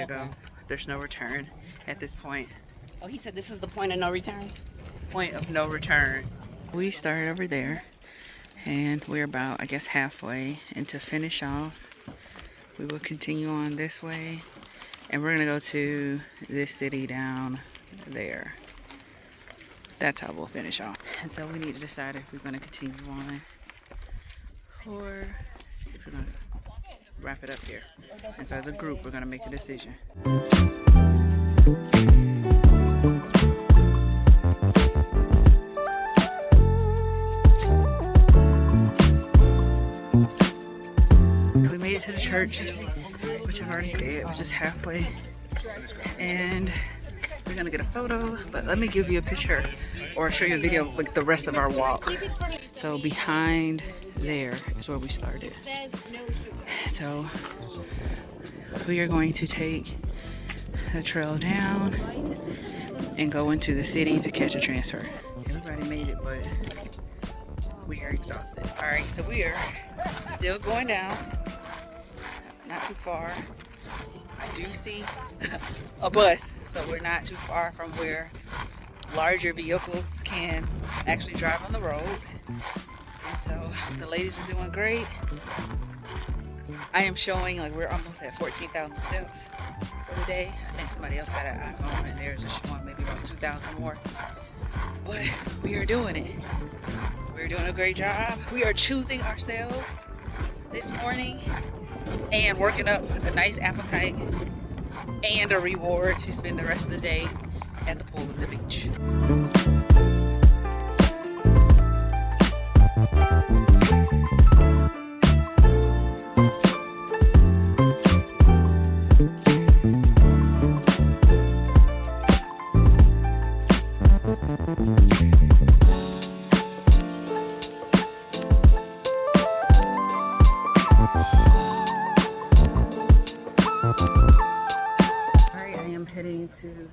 go. There's no return at this point. Oh, he said this is the point of no return? Point of no return. We started over there, and we're about, I guess, halfway. And to finish off, we will continue on this way, and we're gonna go to this city down there. That's how we'll finish off. And so we need to decide if we're gonna continue on or if we're gonna wrap it up here. And so as a group, we're gonna make the decision. We made it to the church, which I've already said, it was just halfway. And we're gonna get a photo, but let me give you a picture or show you a video of like the rest of our walk. So behind there is where we started. So we are going to take the trail down and go into the city to catch a transfer. Everybody made it, but we are exhausted. All right, so we are still going down, not too far. I do see a bus, so we're not too far from where larger vehicles can actually drive on the road. And so the ladies are doing great. I am showing like we're almost at 14,000 steps for the day. I think somebody else got an iPhone and theirs is showing maybe about 2,000 more. But we are doing it. We're doing a great job. We are choosing ourselves this morning and working up a nice appetite and a reward to spend the rest of the day at the pool and the beach. Heading to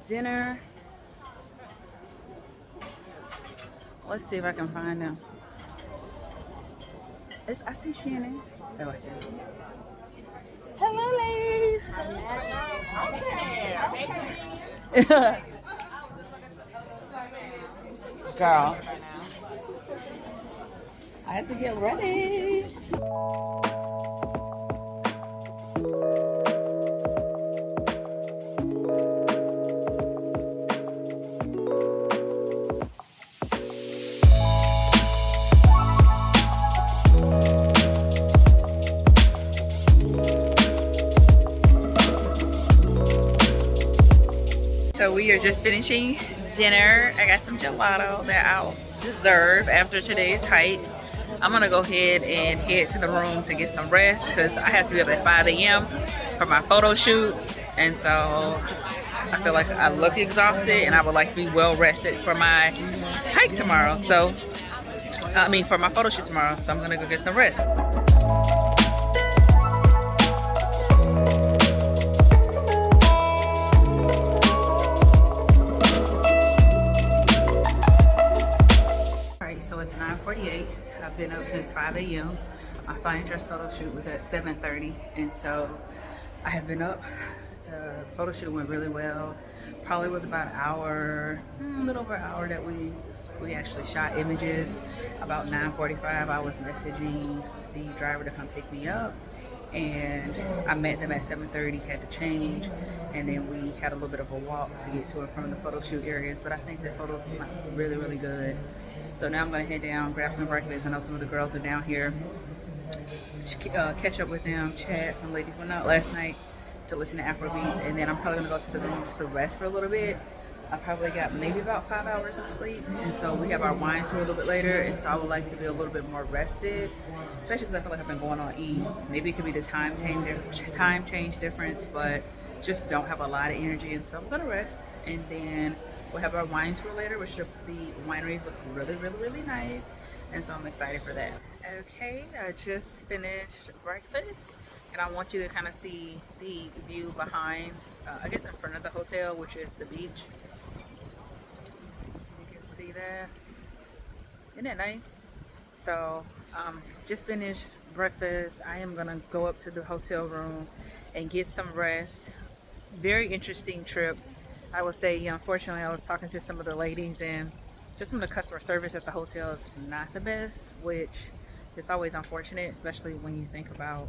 dinner. Let's see if I can find them. I see Shannon. Oh, I see her. Hello, ladies. Girl, I had to get ready. So we are just finishing dinner. I got some gelato that I'll deserve after today's hike. I'm gonna go ahead and head to the room to get some rest because I have to be up at 5 a.m. for my photo shoot. And so I feel like I look exhausted and I would like to be well rested for my hike tomorrow. So, for my photo shoot tomorrow. So I'm gonna go get some rest. So it's 9:48. I've been up since 5 a.m. My fine dress photo shoot was at 7:30, and so I have been up. The photo shoot went really well. Probably was about an hour, a little over an hour that we actually shot images. About 9:45, I was messaging the driver to come pick me up, and I met them at 7:30. Had to change, and then we had a little bit of a walk to get to and from the photo shoot areas. But I think the photos came out really, really good. So now I'm gonna head down, grab some breakfast. I know some of the girls are down here. Catch up with them, chat. Some ladies went out last night to listen to Afrobeats, and then I'm probably gonna go to the room just to rest for a little bit. I probably got maybe about 5 hours of sleep, and so we have our wine tour a little bit later, and so I would like to be a little bit more rested, especially because I feel like I've been going on E. Maybe it could be the time change difference, but just don't have a lot of energy, and so I'm gonna rest, and then we'll have our wine tour later, which the wineries look really, really, really nice. And so I'm excited for that. Okay, I just finished breakfast. And I want you to kind of see the view behind, I guess in front of the hotel, which is the beach. You can see that. Isn't that nice? So, just finished breakfast. I am gonna go up to the hotel room and get some rest. Very interesting trip. I would say, unfortunately, I was talking to some of the ladies, and just some of the customer service at the hotel is not the best, which is always unfortunate, especially when you think about,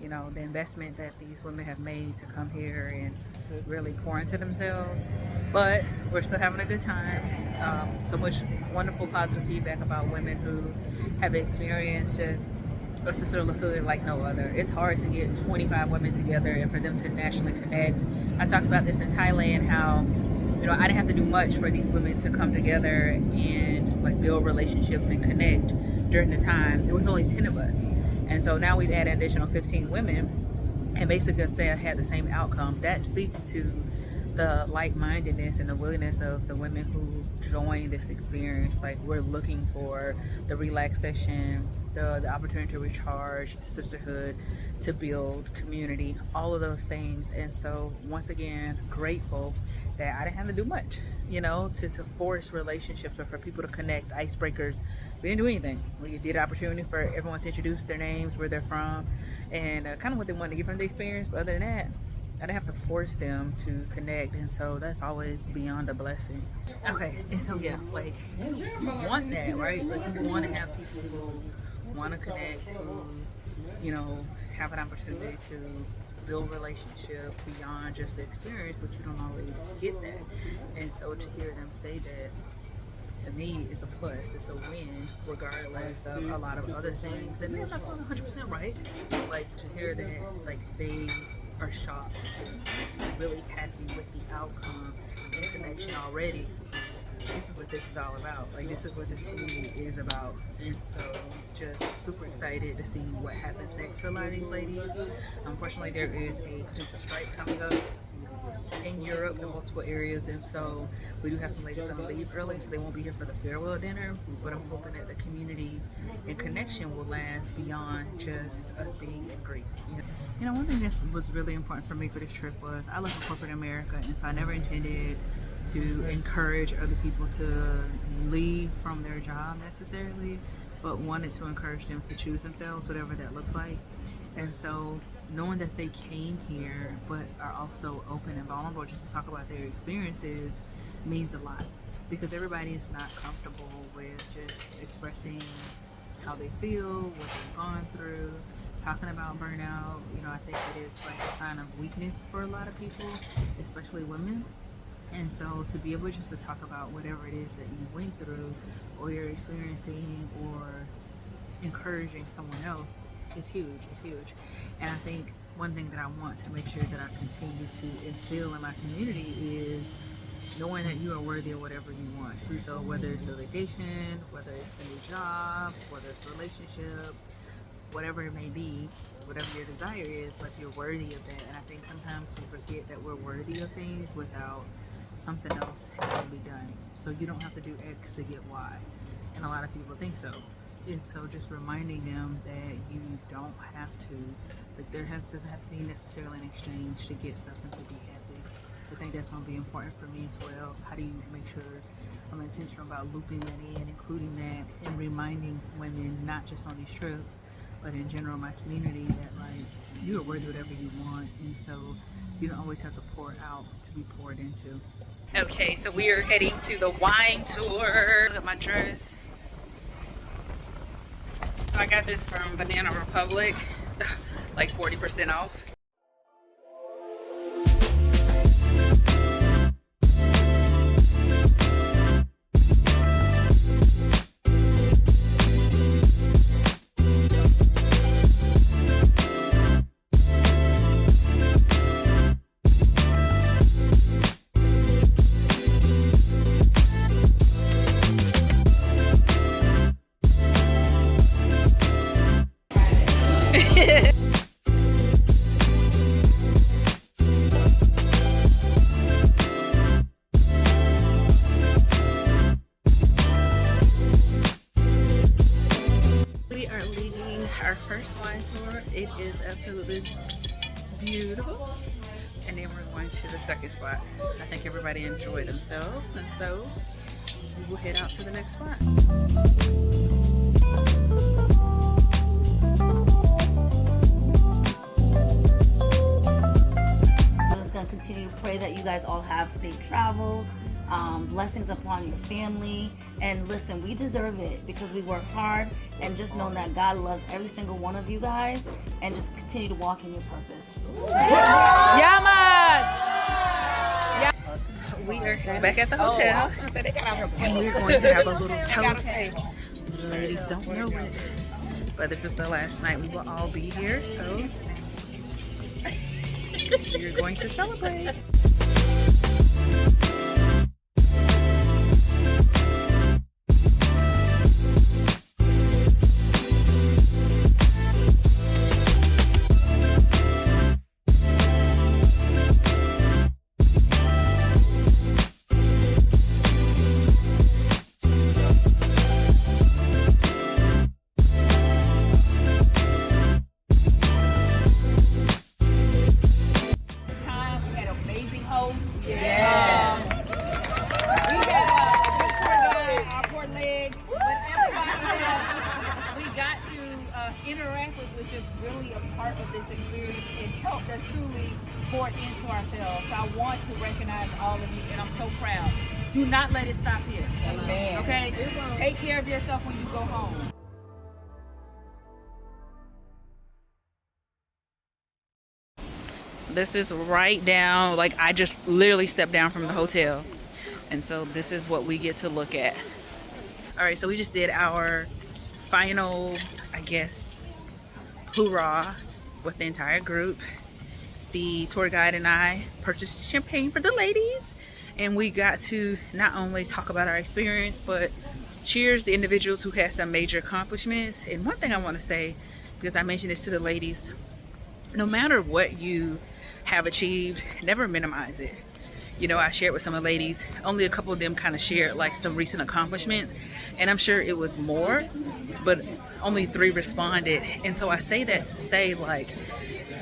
the investment that these women have made to come here and really pour into themselves. But we're still having a good time. So much wonderful positive feedback about women who have experienced just a sisterhood like no other. It's hard to get 25 women together and for them to nationally connect. I talked about this in Thailand, how I didn't have to do much for these women to come together and like build relationships and connect during the time. There was only 10 of us, and so now we've added an additional 15 women, and basically say I had the same outcome. That speaks to the like-mindedness and the willingness of the women who join this experience. Like, we're looking for the relaxation, the opportunity to recharge, sisterhood, to build community, all of those things. And so once again, grateful that I didn't have to do much, to force relationships or for people to connect, icebreakers. We didn't do anything. We did an opportunity for everyone to introduce their names, where they're from, and kind of what they wanted to get from the experience. But other than that, I didn't have to force them to connect, and so that's always beyond a blessing. Okay, and so yeah, like, you want that, right? Like, you want to have people who want to connect, who, have an opportunity to build relationship beyond just the experience, but you don't always get that. And so to hear them say that, to me, it's a plus. It's a win, regardless of a lot of other things. And they're not 100% right. Like, to hear that, like, they are shocked and really happy with the outcome and connection already. This is what this is all about. Like, this is what this community is about. And so just super excited to see what happens next for a lot of these ladies. Unfortunately, there is a potential strike coming up in Europe in multiple areas, and so we do have some ladies that leave early, so they won't be here for the farewell dinner. But I'm hoping that the community and connection will last beyond just us being in Greece. One thing that was really important for me for this trip was I live in corporate America, and so I never intended to encourage other people to leave from their job necessarily, but wanted to encourage them to choose themselves, whatever that looks like. And so knowing that they came here but are also open and vulnerable just to talk about their experiences means a lot, because everybody is not comfortable with just expressing how they feel, what they've gone through, talking about burnout. I think it is like a sign of weakness for a lot of people, especially women. And so to be able just to talk about whatever it is that you went through or you're experiencing or encouraging someone else is huge. It's huge. And I think one thing that I want to make sure that I continue to instill in my community is knowing that you are worthy of whatever you want. So whether it's a vacation, whether it's a new job, whether it's a relationship, whatever it may be, whatever your desire is, like, you're worthy of that. And I think sometimes we forget that we're worthy of things without something else having to be done. So you don't have to do X to get Y. And a lot of people think so. And so just reminding them that you don't have to, like, doesn't have to be necessarily an exchange to get stuff and to be happy. I think that's going to be important for me as well. How do you make sure I'm intentional about looping that in, including that, and reminding women, not just on these trips, but in general, my community, that, like, you are worthy of whatever you want, and so you don't always have to pour out to be poured into. Okay, so we are heading to the wine tour. Look at my dress. So I got this from Banana Republic, like 40% off. Our first wine tour. It is absolutely beautiful. And then we're going to the second spot. I think everybody enjoyed themselves, and so we will head out to the next spot. continue to pray that you guys all have safe travels, blessings upon your family. And listen, we deserve it because we work hard, and just know that God loves every single one of you guys, and just continue to walk in your purpose. Yamas! We are back at the hotel, and we're going to have a little toast. The ladies don't know it, but this is the last night we will all be here, so we're going to celebrate. Interact with, which is really a part of this experience. It helped us truly pour into ourselves. I want to recognize all of you, and I'm so proud. Do not let it stop here. Amen. Okay? Take care of yourself when you go home. This is right down, like I just literally stepped down from the hotel. And so this is what we get to look at. All right, so we just did our final, I guess, hoorah with the entire group. The tour guide and I purchased champagne for the ladies, and we got to not only talk about our experience, but cheers the individuals who had some major accomplishments. And one thing I want to say, because I mentioned this to the ladies, no matter what you have achieved, never minimize it. You know, I shared with some of the ladies, only a couple of them kind of shared like some recent accomplishments, and I'm sure it was more, but only 3 responded. And so I say that to say, like,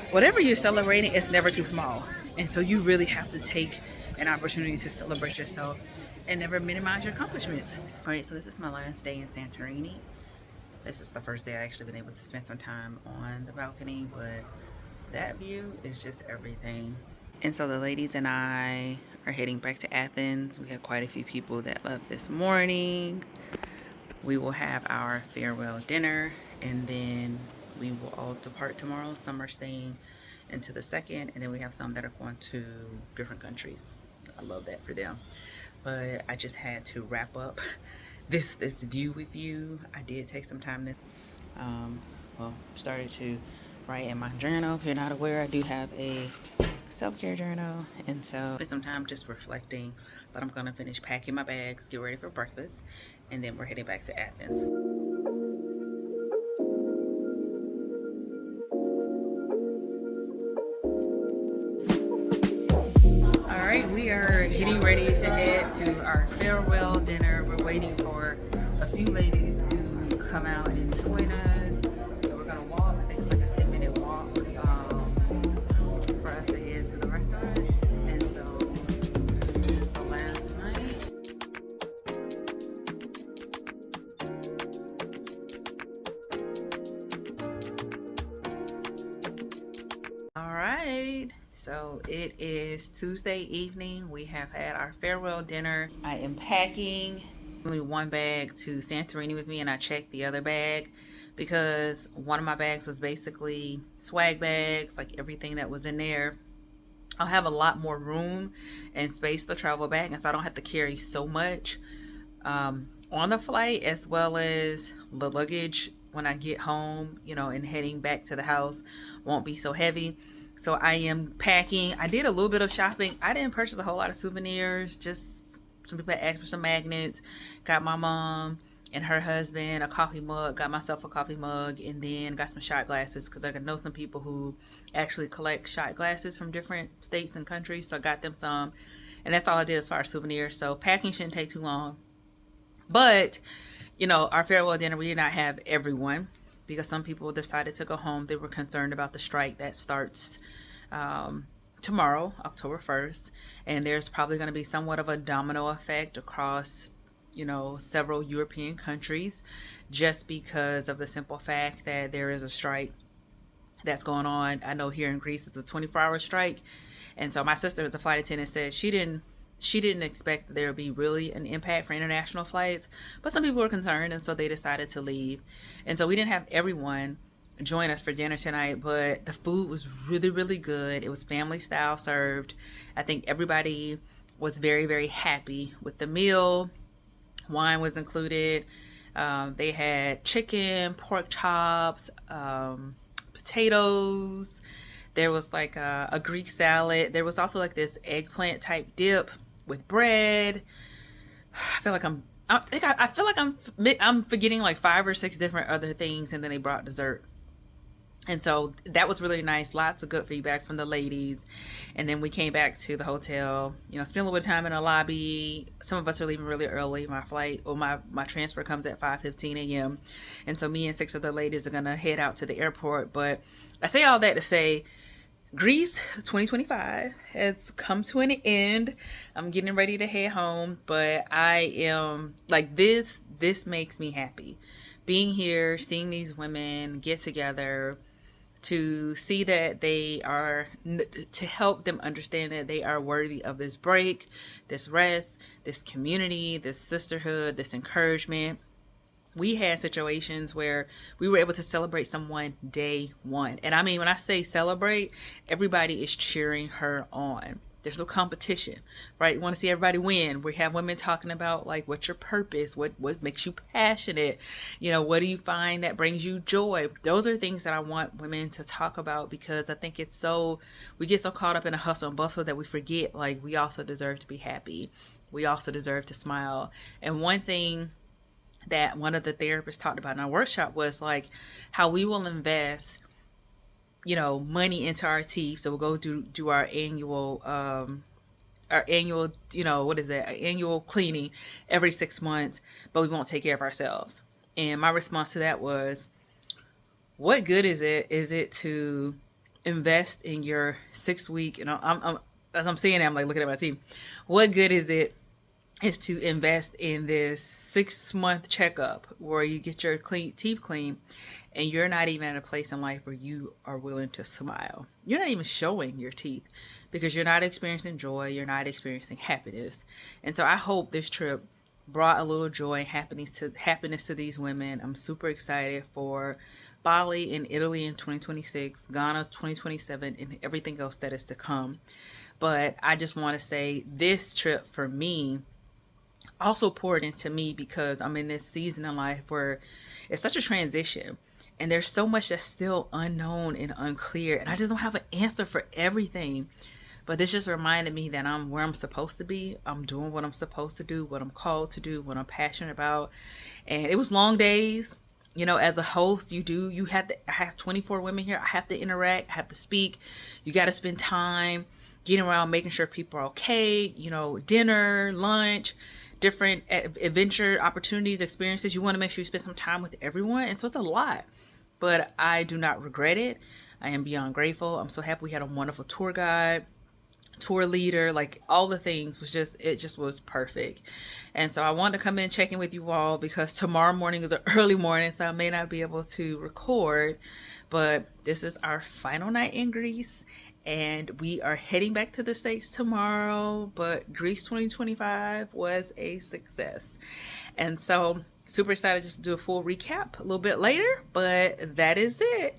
whatever you're celebrating, it's never too small. And so you really have to take an opportunity to celebrate yourself and never minimize your accomplishments. All right, so this is my last day in Santorini. This is the first day I actually been able to spend some time on the balcony, but that view is just everything. And so the ladies and I are heading back to Athens. We had quite a few people that left this morning. We will have our farewell dinner, and then we will all depart tomorrow. Some are staying into the 2nd, and then we have some that are going to different countries. I love that for them. But I just had to wrap up this view with you. I did take some time to started to write in my journal. If you're not aware, I do have a self-care journal, and so spent some time just reflecting. But I'm gonna finish packing my bags, get ready for breakfast, and then we're heading back to Athens. All right, we are getting ready to head to our farewell dinner. We're waiting for a few ladies to come out and join us. So we're gonna walk. I think it's like a 10-minute walk for us to head to the restaurant. And so this is the last night. All right, so it is Tuesday evening. We have had our farewell dinner. I am packing only one bag to Santorini with me, and I checked the other bag because one of my bags was basically swag bags, like everything that was in there. I'll have a lot more room and space to travel bag, and so I don't have to carry so much on the flight, as well as the luggage when I get home, you know, and heading back to the house won't be so heavy. So I am packing. I did a little bit of shopping. I didn't purchase a whole lot of souvenirs, just some people asked for some magnets. Got my mom and her husband a coffee mug, got myself a coffee mug, and then got some shot glasses because I know some people who actually collect shot glasses from different states and countries, so I got them some, and that's all I did as far as souvenirs. So packing shouldn't take too long. But you know, our farewell dinner, we did not have everyone because some people decided to go home. They were concerned about the strike that starts tomorrow, October 1st, and there's probably going to be somewhat of a domino effect across, you know, several European countries, just because of the simple fact that there is a strike that's going on. I know here in Greece it's a 24-hour strike, And so my sister was a flight attendant, said she didn't expect that there would be really an impact for international flights, but some people were concerned, and so they decided to leave. And so we didn't have everyone join us for dinner tonight, but the food was really, really good. It was family style served. I think everybody was very, very happy with the meal. Wine was included. They had chicken, pork chops, potatoes. There was like a Greek salad. There was also like this eggplant type dip with bread. I feel like I'm forgetting like 5 or 6 different other things, and then they brought dessert. And so that was really nice. Lots of good feedback from the ladies. And then we came back to the hotel, spent a little bit of time in the lobby. Some of us are leaving really early. My transfer comes at 5:15 a.m. And so me and 6 other ladies are going to head out to the airport. But I say all that to say, Greece 2025 has come to an end. I'm getting ready to head home, but I am like, this makes me happy. Being here, seeing these women get together, to see that to help them understand that they are worthy of this break, this rest, this community, this sisterhood, this encouragement. We had situations where we were able to celebrate someone day one. And I mean, when I say celebrate, everybody is cheering her on. There's no competition, right? You want to see everybody win. We have women talking about like, what's your purpose? What makes you passionate? What do you find that brings you joy? Those are things that I want women to talk about, because I think we get so caught up in a hustle and bustle that we forget, like, we also deserve to be happy. We also deserve to smile. And one thing that one of the therapists talked about in our workshop was like how we will invest money into our teeth. So we'll go do our annual annual cleaning every 6 months, but we won't take care of ourselves. And my response to that was, what good is it to invest in your 6-week, I'm as I'm saying that, I'm like looking at my teeth. What good is to invest in this 6-month checkup where you get your teeth clean, and you're not even at a place in life where you are willing to smile? You're not even showing your teeth because you're not experiencing joy. You're not experiencing happiness. And so I hope this trip brought a little joy and happiness to these women. I'm super excited for Bali and Italy in 2026, Ghana 2027, and everything else that is to come. But I just want to say this trip for me also poured into me, because I'm in this season in life where it's such a transition and there's so much that's still unknown and unclear, and I just don't have an answer for everything. But this just reminded me that I'm where I'm supposed to be. I'm doing what I'm supposed to do, what I'm called to do, what I'm passionate about. And it was long days. As a host, I have 24 women here. I have to interact, I have to speak. You got to spend time getting around, making sure people are okay, dinner, lunch, different adventure opportunities, experiences. You want to make sure you spend some time with everyone. And so it's a lot, but I do not regret it. I am beyond grateful. I'm so happy we had a wonderful tour guide, tour leader, like all the things it just was perfect. And so I wanted to come in and check in with you all, because tomorrow morning is an early morning, so I may not be able to record, but this is our final night in Greece. And we are heading back to the States tomorrow, but Greece 2025 was a success. And so super excited just to do a full recap a little bit later, but that is it.